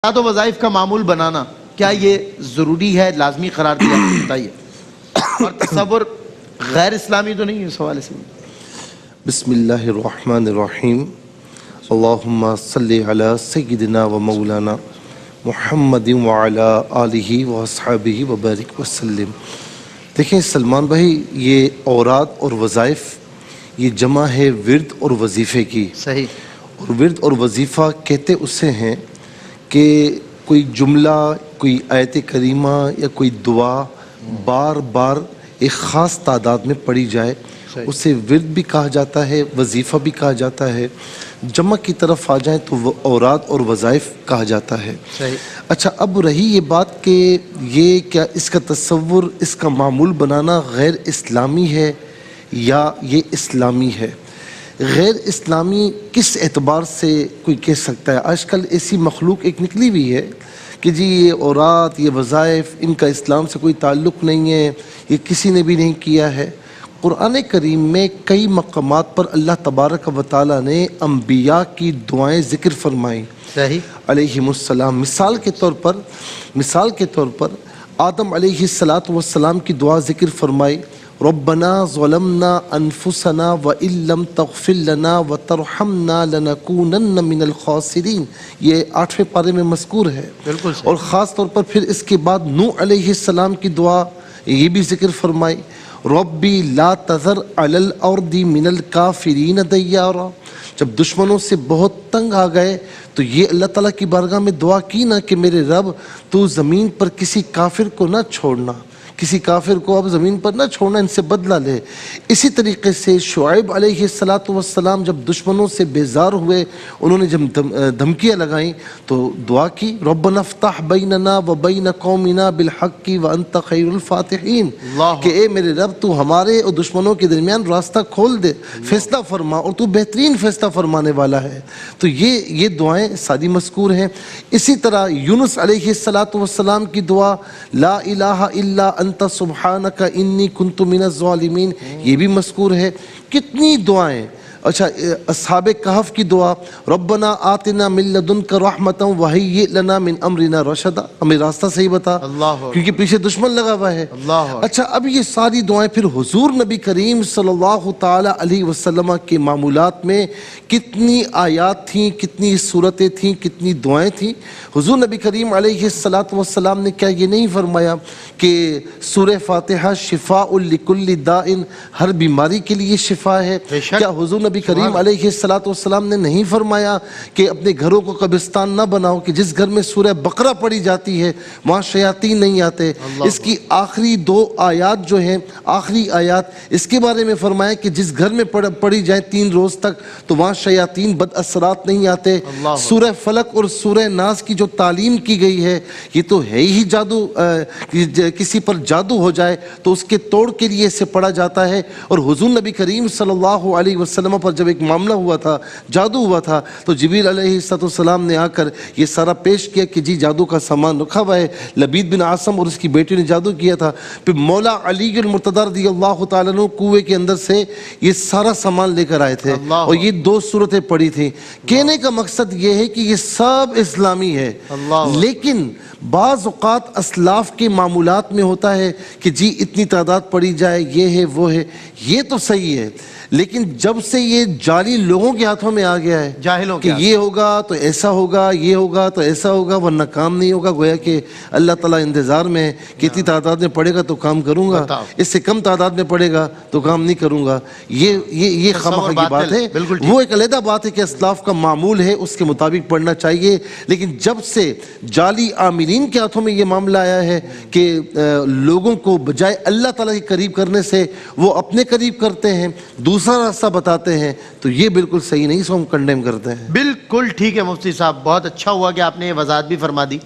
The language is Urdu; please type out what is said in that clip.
تو وظائف کا معمول بنانا کیا یہ ضروری ہے، لازمی قرار دیا؟ بتائیے. اور تصور غیر اسلامی تو نہیں ہے اس حوالے سے؟ بسم اللہ الرحمن الرحیم. اللہم صلی علی سیدنا و مولانا محمد وعلی آلہ و اصحابہ وبارک وسلم. دیکھیں سلمان بھائی، یہ اوراد اور وظائف یہ جمع ہے ورد اور وظیفے کی. صحیح. اور ورد اور وظیفہ کہتے اسے ہیں کہ کوئی جملہ، کوئی آیت کریمہ یا کوئی دعا بار بار ایک خاص تعداد میں پڑھی جائے، اسے ورد بھی کہا جاتا ہے، وظیفہ بھی کہا جاتا ہے. جمع کی طرف آ جائیں تو وہ اوراد اور وظائف کہا جاتا ہے. اچھا، اب رہی یہ بات کہ یہ کیا اس کا تصور، اس کا معمول بنانا غیر اسلامی ہے یا یہ اسلامی ہے؟ غیر اسلامی کس اعتبار سے کوئی کہہ سکتا ہے؟ آج کل ایسی مخلوق ایک نکلی ہوئی ہے کہ جی یہ اوراد، یہ وظائف، ان کا اسلام سے کوئی تعلق نہیں ہے، یہ کسی نے بھی نہیں کیا ہے. قرآن کریم میں کئی مقامات پر اللہ تبارک و تعالیٰ نے انبیاء کی دعائیں ذکر فرمائیں علیہم السلام. مثال کے طور پر آدم علیہ السلام کی دعا ذکر فرمائی، ربنا ظلمنا انفسنا وان لم تغفر لنا وترحمنا لنکونن من الخاسرین. یہ 8ویں پارے میں مذکور ہے. اور خاص طور پر پھر اس کے بعد نوح علیہ السلام کی دعا یہ بھی ذکر فرمائی، ربی لا تذر علی الارض من الکافرین دیارا. جب دشمنوں سے بہت تنگ آ گئے تو یہ اللہ تعالیٰ کی بارگاہ میں دعا کی نا کہ میرے رب تو زمین پر کسی کافر کو نہ چھوڑنا، کسی کافر کو اب زمین پر نہ چھوڑنا، ان سے بدلہ لے. اسی طریقے سے شعیب علیہ السلام جب دشمنوں سے بیزار ہوئے، انہوں نے جب دھمکیاں لگائیں تو دعا کی، ربنا افتح بیننا وبین قومنا بالحق وانت خیر الفاتحین، کہ اے میرے رب تو ہمارے اور دشمنوں کے درمیان راستہ کھول دے، فیصلہ فرما، اور تو بہترین فیصلہ فرمانے والا ہے. تو یہ دعائیں ساری مذکور ہیں. اسی طرح یونس علیہ السلام کی دعا، لا الہ الا انت سبحانک انی کنت من الظالمین، یہ بھی مذکور ہے. کتنی دعائیں. اچھا، اصحاب کہف کی دعا، ربنا آتنا من لدنک رحمتا وہیئ لنا من امرنا رشدا، ہمیں راستہ صحیح بتا، کیونکہ پیچھے دشمن لگا ہوا ہے. اچھا، اب یہ ساری دعائیں پھر حضور نبی کریم صلی اللہ تعالی علیہ وسلم کے معمولات میں کتنی آیات تھیں، کتنی صورتیں تھیں، کتنی دعائیں تھیں. حضور نبی کریم علیہ السلام نے کیا یہ نہیں فرمایا کہ سورہ فاتحہ شفاء لکل داء، ہر بیماری کے لیے شفا ہے؟ کیا حضور نبی کریم علیہ السلام نے نہیں فرمایا کہ اپنے گھروں کو قبرستان نہ بناؤ، کہ جس گھر میں سورہ بقرہ پڑھی جاتی ہے وہاں شیاطین نہیں آتے؟ اس کی آخری 2 آیات جو ہیں، آخری آیات، اس کے بارے میں فرمایا کہ جس گھر میں پڑھی جائے 3 روز تک تو وہاں شیاطین بد اثرات نہیں آتے. سورہ فلق اور سورہ ناس کی جو تعلیم کی گئی ہے، یہ تو ہے ہی جادو، کسی پر جادو ہو جائے تو اس کے توڑ کے لیے اسے پڑھا جاتا ہے. اور حضور نبی کریم صلی اللہ علیہ وسلم پر جب ایک معاملہ ہوا تھا، جادو ہوا تھا، تو جبریل علیہ السلام نے آ کر یہ سارا پیش کیا کہ جی جادو کا سامان رکھا ہوا ہے. لبید بن عاصم اور اس کی بیٹی نے جادو کیا تھا. پھر مولا علی المرتضی رضی اللہ تعالیٰ عنہ کنویں کے اندر سے یہ سارا سامان لے کر آئے تھے اور یہ 2 صورتیں پڑھی تھیں. کہنے کا مقصد یہ ہے کہ یہ سب اسلامی ہے، لیکن بعض اوقات اسلاف کے معمولات میں ہوتا ہے کہ جی اتنی تعداد پڑھی جائے، یہ ہے وہ ہے، یہ تو صحیح ہے. لیکن جب سے یہ جعلی لوگوں کے ہاتھوں میں آ گیا ہے، جاہلوں کہ یہ ہوگا تو ایسا ہوگا، یہ ہوگا تو ایسا ہوگا، ورنہ کام نہیں ہوگا، گویا کہ اللہ تعالیٰ انتظار میں ہے کہ اتنی تعداد میں پڑھے گا تو کام کروں گا، اس سے کم تعداد میں پڑھے گا تو کام نہیں کروں گا. یہ خامخواہ کی بات ہے. وہ ایک علیحدہ بات ہے کہ اسلاف کا معمول ہے، اس کے مطابق پڑھنا چاہیے. لیکن جب سے جعلی عاملین کے ہاتھوں میں یہ معاملہ آیا ہے کہ لوگوں کو بجائے اللہ تعالیٰ کے قریب کرنے سے وہ اپنے قریب کرتے ہیں، دوسرا راستہ بتاتے ہیں، تو یہ بالکل صحیح نہیں، اس کو ہم کنڈیم کرتے ہیں. بالکل ٹھیک ہے مفتی صاحب، بہت اچھا ہوا کہ آپ نے یہ وضاحت بھی فرما دی.